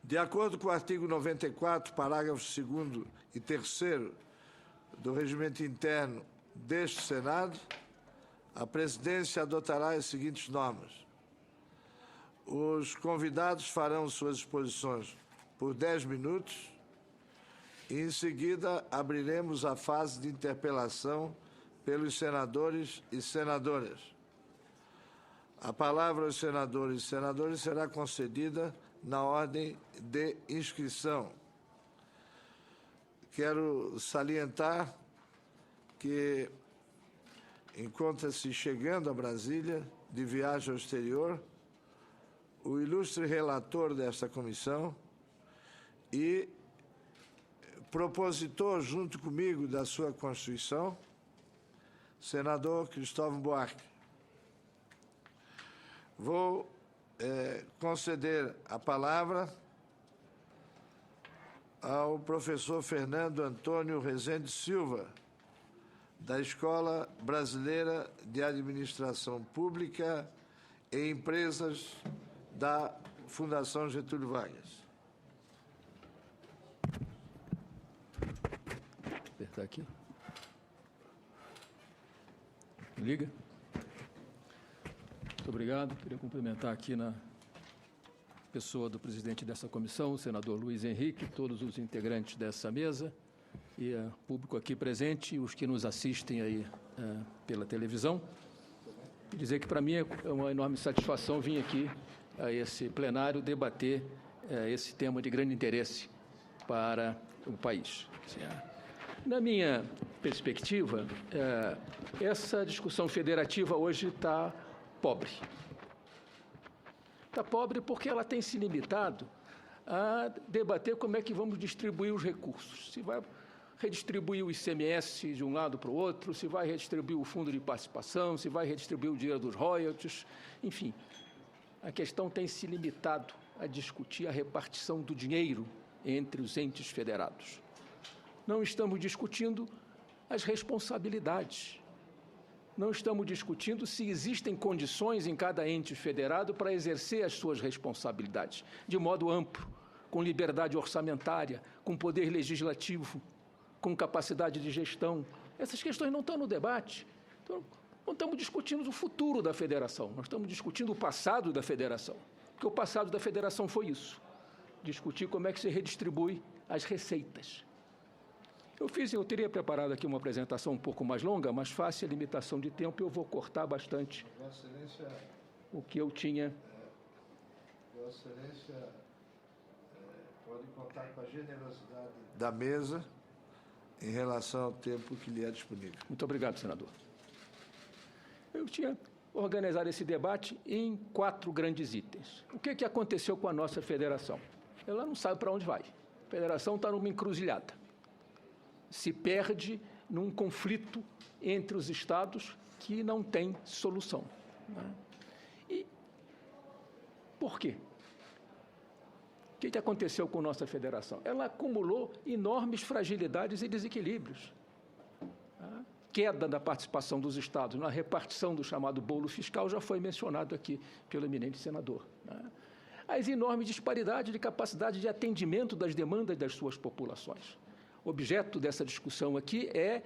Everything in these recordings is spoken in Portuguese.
De acordo com o artigo 94, parágrafos 2º e 3º do Regimento Interno deste Senado, a presidência adotará as seguintes normas. Os convidados farão suas exposições por 10 minutos e, em seguida, abriremos a fase de interpelação pelos senadores e senadoras. A palavra aos senadores e senadoras será concedida na ordem de inscrição. Quero salientar que encontra-se chegando a Brasília, de viagem ao exterior, o ilustre relator desta comissão e propositor, junto comigo, da sua Constituição, senador Cristóvão Buarque. Vou conceder a palavra ao professor Fernando Antônio Rezende Silva, da Escola Brasileira de Administração Pública e Empresas da Fundação Getúlio Vargas. Apertar aqui. Liga. Muito obrigado. Queria cumprimentar aqui na pessoa do presidente dessa comissão, o senador Luiz Henrique, todos os integrantes dessa mesa e o público aqui presente e os que nos assistem aí pela televisão. E dizer que para mim é uma enorme satisfação vir aqui a esse plenário debater esse tema de grande interesse para o país. Na minha perspectiva, essa discussão federativa hoje está pobre. Está pobre porque ela tem se limitado a debater como é que vamos distribuir os recursos. Se vai redistribuir o ICMS de um lado para o outro, se vai redistribuir o fundo de participação, se vai redistribuir o dinheiro dos royalties, enfim. A questão tem se limitado a discutir a repartição do dinheiro entre os entes federados. Não estamos discutindo as responsabilidades. Não estamos discutindo se existem condições em cada ente federado para exercer as suas responsabilidades, de modo amplo, com liberdade orçamentária, com poder legislativo, com capacidade de gestão. Essas questões não estão no debate. Então, não estamos discutindo o futuro da federação, nós estamos discutindo o passado da federação, porque o passado da federação foi isso, discutir como é que se redistribui as receitas. Eu teria preparado aqui uma apresentação um pouco mais longa, mas face à limitação de tempo, eu vou cortar bastante o que eu tinha. Vossa Excelência pode contar com a generosidade da mesa em relação ao tempo que lhe é disponível. Muito obrigado, senador. Eu tinha organizado esse debate em 4 grandes itens. O que aconteceu com a nossa federação? Ela não sabe para onde vai. A federação está numa encruzilhada. Se perde num conflito entre os estados que não tem solução. E por quê? O que aconteceu com a nossa federação? Ela acumulou enormes fragilidades e desequilíbrios. Queda da participação dos estados na repartição do chamado bolo fiscal já foi mencionado aqui pelo eminente senador. As enormes disparidades de capacidade de atendimento das demandas das suas populações. O objeto dessa discussão aqui é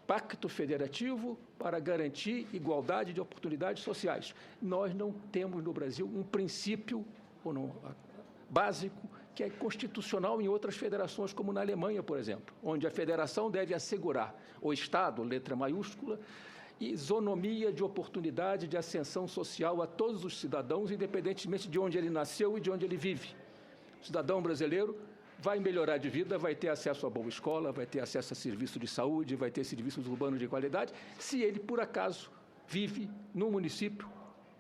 pacto federativo para garantir igualdade de oportunidades sociais. Nós não temos no Brasil um princípio básico que é constitucional em outras federações, como na Alemanha, por exemplo, onde a federação deve assegurar o Estado, letra maiúscula, isonomia de oportunidade de ascensão social a todos os cidadãos, independentemente de onde ele nasceu e de onde ele vive. O cidadão brasileiro vai melhorar de vida, vai ter acesso a boa escola, vai ter acesso a serviço de saúde, vai ter serviços urbanos de qualidade, se ele, por acaso, vive num município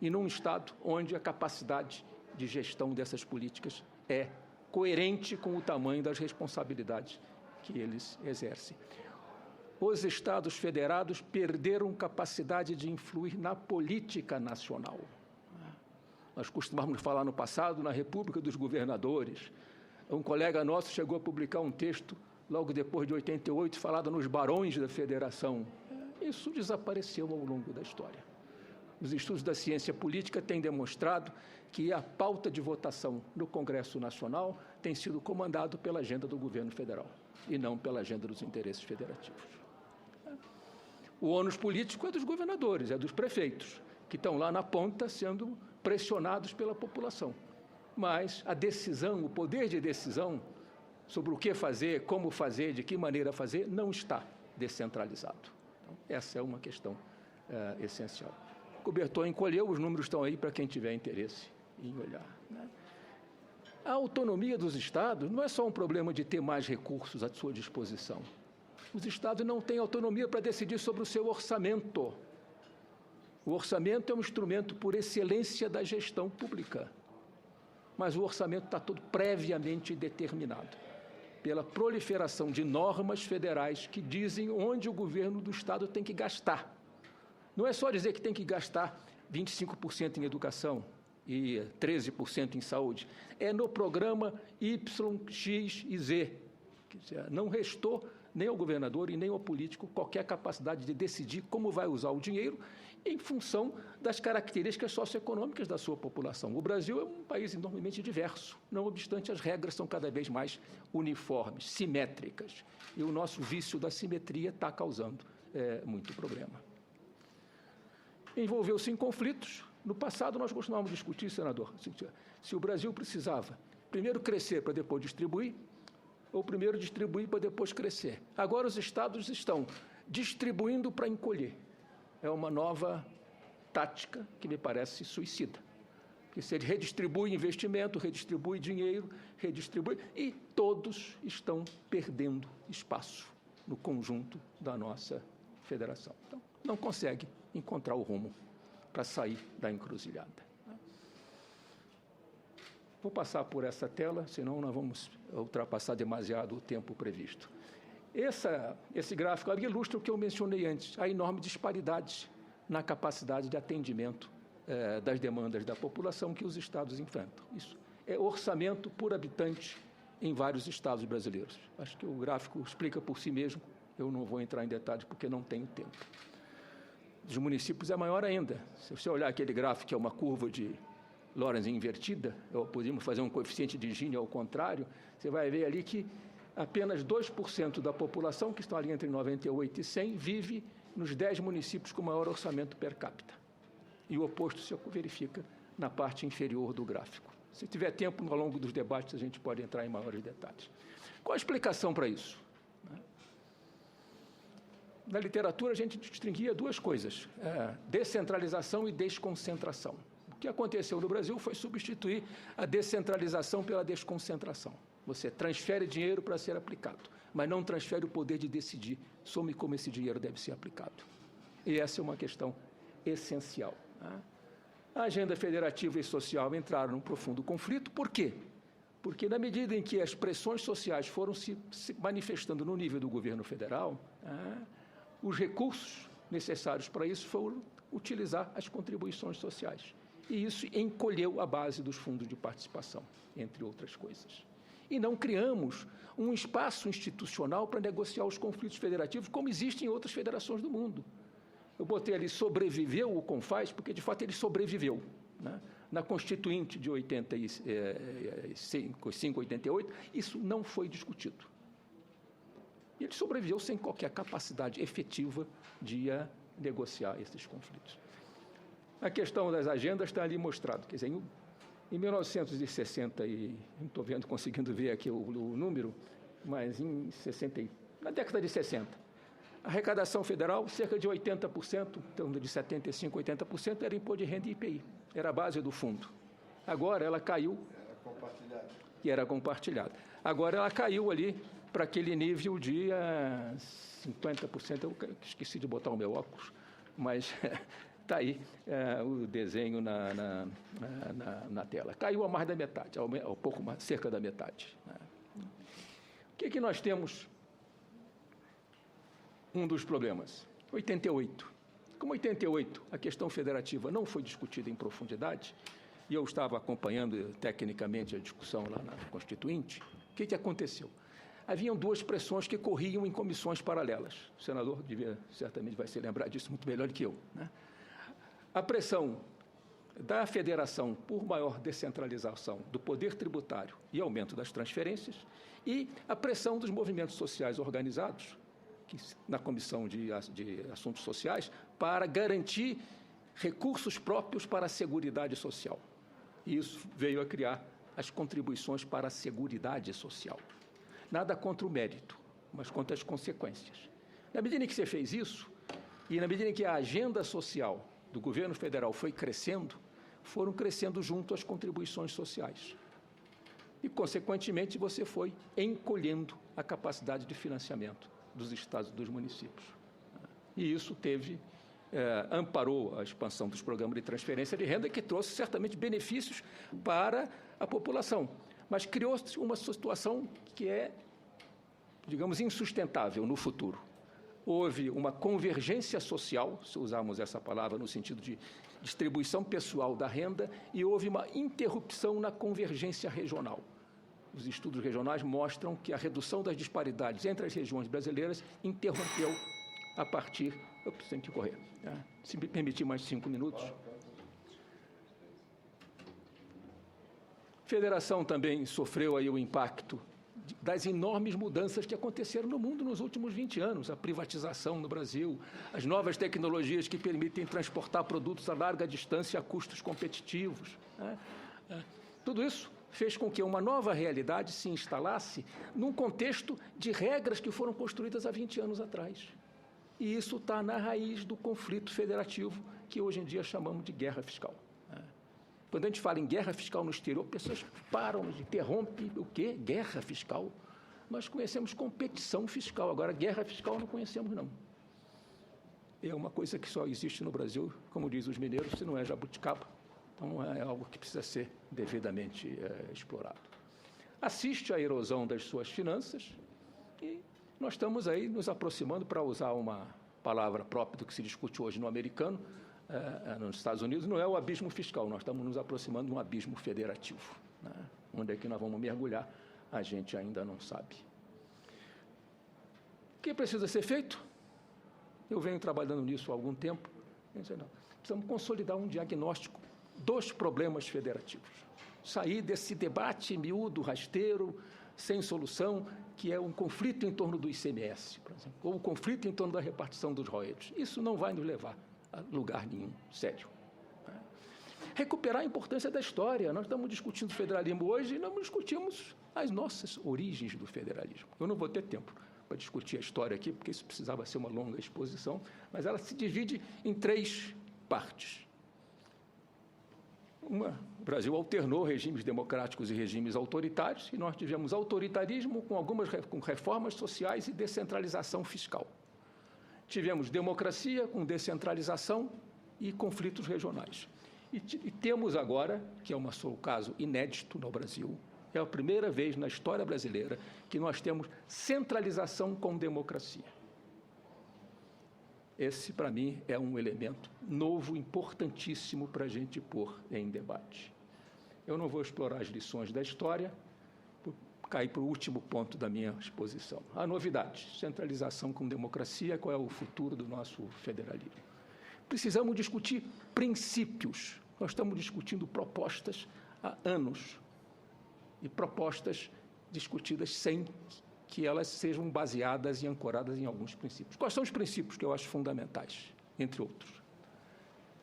e num estado onde a capacidade de gestão dessas políticas é coerente com o tamanho das responsabilidades que eles exercem. Os estados federados perderam capacidade de influir na política nacional. Nós costumávamos falar no passado na República dos Governadores. Um colega nosso chegou a publicar um texto, logo depois de 88, falado nos barões da federação. Isso desapareceu ao longo da história. Os estudos da ciência política têm demonstrado que a pauta de votação no Congresso Nacional tem sido comandado pela agenda do governo federal e não pela agenda dos interesses federativos. O ônus político é dos governadores, é dos prefeitos, que estão lá na ponta sendo pressionados pela população. Mas a decisão, o poder de decisão sobre o que fazer, como fazer, de que maneira fazer, não está descentralizado. Então, essa é uma questão essencial. O cobertor encolheu, os números estão aí para quem tiver interesse em olhar, né? A autonomia dos estados não é só um problema de ter mais recursos à sua disposição. Os estados não têm autonomia para decidir sobre o seu orçamento. O orçamento é um instrumento por excelência da gestão pública, mas o orçamento está todo previamente determinado pela proliferação de normas federais que dizem onde o governo do estado tem que gastar. Não é só dizer que tem que gastar 25% em educação e 13% em saúde. É no programa Y, X e Z. Quer dizer, não restou nem ao governador e nem ao político qualquer capacidade de decidir como vai usar o dinheiro em função das características socioeconômicas da sua população. O Brasil é um país enormemente diverso, não obstante as regras são cada vez mais uniformes, simétricas, e o nosso vício da simetria está causando muito problema. Envolveu-se em conflitos. No passado, nós costumávamos discutir, senador, se o Brasil precisava primeiro crescer para depois distribuir, ou primeiro distribuir para depois crescer. Agora os estados estão distribuindo para encolher. É uma nova tática que me parece suicida. Porque se ele redistribui investimento, redistribui dinheiro, redistribui, e todos estão perdendo espaço no conjunto da nossa federação. Então, não consegue encontrar o rumo para sair da encruzilhada. Vou passar por essa tela, senão nós vamos ultrapassar demasiado o tempo previsto. Esse gráfico ilustra o que eu mencionei antes, a enorme disparidade na capacidade de atendimento das demandas da população que os estados enfrentam. Isso é orçamento por habitante em vários estados brasileiros. Acho que o gráfico explica por si mesmo, eu não vou entrar em detalhes porque não tenho tempo. Dos municípios é maior ainda. Se você olhar aquele gráfico, que é uma curva de Lorenz invertida, ou podemos fazer um coeficiente de Gini ao contrário, você vai ver ali que apenas 2% da população, que estão ali entre 98 e 100, vive nos 10 municípios com maior orçamento per capita. E o oposto se verifica na parte inferior do gráfico. Se tiver tempo, ao longo dos debates, a gente pode entrar em maiores detalhes. Qual a explicação para isso? Na literatura, a gente distinguia duas coisas, descentralização e desconcentração. O que aconteceu no Brasil foi substituir a descentralização pela desconcentração. Você transfere dinheiro para ser aplicado, mas não transfere o poder de decidir sobre como esse dinheiro deve ser aplicado. E essa é uma questão essencial. A agenda federativa e social entraram num profundo conflito. Por quê? Porque, na medida em que as pressões sociais foram se manifestando no nível do governo federal, os recursos necessários para isso foram utilizar as contribuições sociais. E isso encolheu a base dos fundos de participação, entre outras coisas. E não criamos um espaço institucional para negociar os conflitos federativos, como existe em outras federações do mundo. Eu botei ali, sobreviveu o CONFAS, porque, de fato, ele sobreviveu, né? Na Constituinte de 85, 88, isso não foi discutido. E ele sobreviveu sem qualquer capacidade efetiva de negociar esses conflitos. A questão das agendas está ali mostrado. Quer dizer, em 1960, e não estou conseguindo ver aqui o número, mas na década de 60, a arrecadação federal, cerca de 80%, então de 75% a 80%, era imposto de renda e IPI. Era a base do fundo. Agora ela caiu. Era compartilhada. Agora ela caiu ali para aquele nível de 50%. Eu esqueci de botar o meu óculos, mas está aí o desenho na tela. Caiu a mais da metade, ao pouco mais, cerca da metade. O que nós temos? Um dos problemas. 88. Como 88, a questão federativa não foi discutida em profundidade, e eu estava acompanhando tecnicamente a discussão lá na Constituinte, o que aconteceu? Haviam duas pressões que corriam em comissões paralelas. O senador certamente vai se lembrar disso muito melhor do que eu, né? A pressão da federação por maior descentralização do poder tributário e aumento das transferências e a pressão dos movimentos sociais organizados na Comissão de Assuntos Sociais para garantir recursos próprios para a Seguridade Social. E isso veio a criar as contribuições para a Seguridade Social. Nada contra o mérito, mas contra as consequências. Na medida em que você fez isso, e na medida em que a agenda social do governo federal foi crescendo, foram crescendo junto às contribuições sociais. E, consequentemente, você foi encolhendo a capacidade de financiamento dos estados e dos municípios. E isso amparou a expansão dos programas de transferência de renda, que trouxe certamente benefícios para a população, mas criou-se uma situação que é, digamos, insustentável no futuro. Houve uma convergência social, se usarmos essa palavra no sentido de distribuição pessoal da renda, e houve uma interrupção na convergência regional. Os estudos regionais mostram que a redução das disparidades entre as regiões brasileiras interrompeu a partir... Eu tenho que correr. Se me permitir mais 5 minutos. A federação também sofreu aí o impacto das enormes mudanças que aconteceram no mundo nos últimos 20 anos, a privatização no Brasil, as novas tecnologias que permitem transportar produtos a larga distância a custos competitivos. Tudo isso fez com que uma nova realidade se instalasse num contexto de regras que foram construídas há 20 anos atrás. E isso está na raiz do conflito federativo, que hoje em dia chamamos de guerra fiscal. Quando a gente fala em guerra fiscal no exterior, pessoas param, interrompem o quê? Guerra fiscal. Nós conhecemos competição fiscal, agora guerra fiscal não conhecemos, não. É uma coisa que só existe no Brasil, como dizem os mineiros, se não é jabuticaba. Então, é algo que precisa ser devidamente explorado. Assiste à erosão das suas finanças e nós estamos aí nos aproximando, para usar uma palavra própria do que se discute hoje no americano, nos Estados Unidos, não é o abismo fiscal, nós estamos nos aproximando de um abismo federativo. Onde é que nós vamos mergulhar, a gente ainda não sabe. O que precisa ser feito? Eu venho trabalhando nisso há algum tempo. Precisamos consolidar um diagnóstico dos problemas federativos. Sair desse debate miúdo, rasteiro, sem solução, que é um conflito em torno do ICMS, por exemplo, ou um conflito em torno da repartição dos royalties. Isso não vai nos levar a lugar nenhum sério. Recuperar a importância da história. Nós estamos discutindo federalismo hoje e não discutimos as nossas origens do federalismo. Eu não vou ter tempo para discutir a história aqui, porque isso precisava ser uma longa exposição, mas ela se divide em 3 partes. O Brasil alternou regimes democráticos e regimes autoritários, e nós tivemos autoritarismo com reformas sociais e descentralização fiscal. Tivemos democracia com descentralização e conflitos regionais. E temos agora, que é um caso inédito no Brasil, é a primeira vez na história brasileira que nós temos centralização com democracia. Esse, para mim, é um elemento novo, importantíssimo para a gente pôr em debate. Eu não vou explorar as lições da história, cair para o último ponto da minha exposição. A novidade, centralização com democracia, qual é o futuro do nosso federalismo? Precisamos discutir princípios. Nós estamos discutindo propostas há anos, e propostas discutidas sem que elas sejam baseadas e ancoradas em alguns princípios. Quais são os princípios que eu acho fundamentais, entre outros?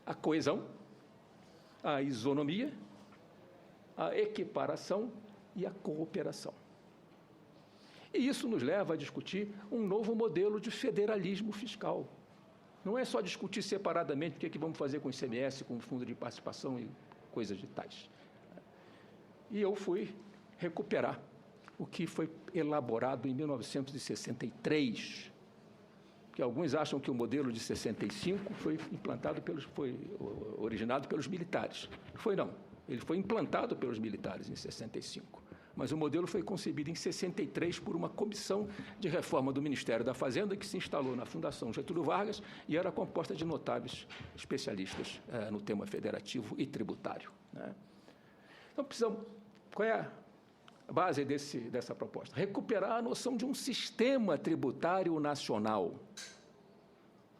A coesão, a isonomia, a equiparação e a cooperação. E isso nos leva a discutir um novo modelo de federalismo fiscal. Não é só discutir separadamente o que vamos fazer com o ICMS, com o Fundo de Participação e coisas de tais. E eu fui recuperar o que foi elaborado em 1963, que alguns acham que o modelo de 65 foi originado pelos militares. Foi não, ele foi implantado pelos militares em 65, mas o modelo foi concebido em 63 por uma comissão de reforma do Ministério da Fazenda que se instalou na Fundação Getúlio Vargas e era composta de notáveis especialistas no tema federativo e tributário. Então, qual é a base dessa proposta? Recuperar a noção de um sistema tributário nacional.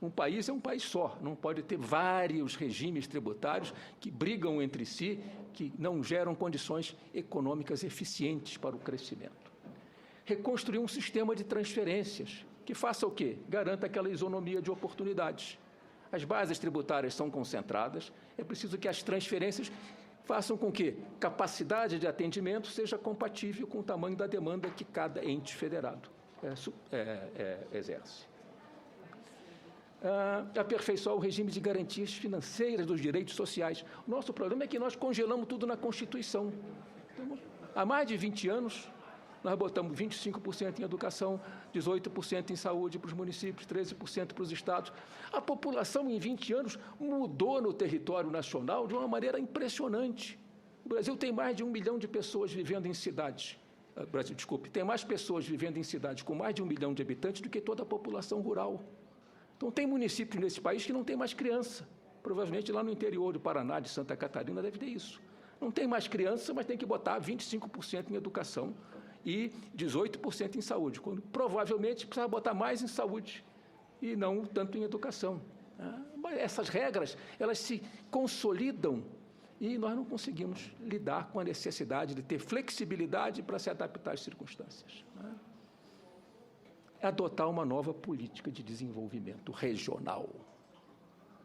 Um país é um país só, não pode ter vários regimes tributários que brigam entre si, que não geram condições econômicas eficientes para o crescimento. Reconstruir um sistema de transferências que faça o quê? Garanta aquela isonomia de oportunidades. As bases tributárias são concentradas, é preciso que as transferências façam com que capacidade de atendimento seja compatível com o tamanho da demanda que cada ente federado exerce. Aperfeiçoar o regime de garantias financeiras dos direitos sociais. O nosso problema é que nós congelamos tudo na Constituição. Então, há mais de 20 anos, nós botamos 25% em educação, 18% em saúde para os municípios, 13% para os estados. A população, em 20 anos, mudou no território nacional de uma maneira impressionante. O Brasil tem mais de 1 milhão de pessoas vivendo em cidades. Tem mais pessoas vivendo em cidades com mais de 1 milhão de habitantes do que toda a população rural. Então, tem municípios nesse país que não tem mais criança. Provavelmente lá no interior do Paraná, de Santa Catarina, deve ter isso. Não tem mais criança, mas tem que botar 25% em educação e 18% em saúde, quando provavelmente precisa botar mais em saúde e não tanto em educação. Mas essas regras, elas se consolidam e nós não conseguimos lidar com a necessidade de ter flexibilidade para se adaptar às circunstâncias. Adotar uma nova política de desenvolvimento regional.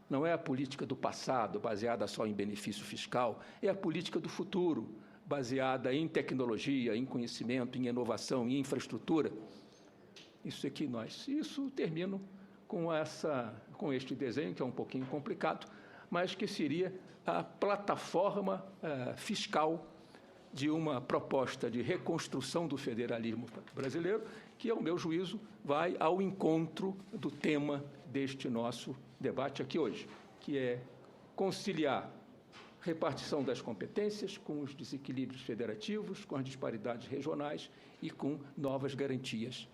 Não é a política do passado, baseada só em benefício fiscal, é a política do futuro, baseada em tecnologia, em conhecimento, em inovação, em infraestrutura. Isso termino com este desenho, que é um pouquinho complicado, mas que seria a plataforma fiscal de uma proposta de reconstrução do federalismo brasileiro, que, ao meu juízo, vai ao encontro do tema deste nosso debate aqui hoje, que é conciliar repartição das competências com os desequilíbrios federativos, com as disparidades regionais e com novas garantias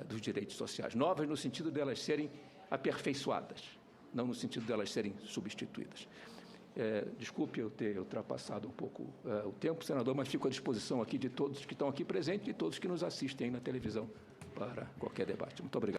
dos direitos sociais. Novas no sentido de elas serem aperfeiçoadas, não no sentido de elas serem substituídas. Desculpe eu ter ultrapassado um pouco o tempo, senador, mas fico à disposição aqui de todos que estão aqui presentes e de todos que nos assistem aí na televisão para qualquer debate. Muito obrigado.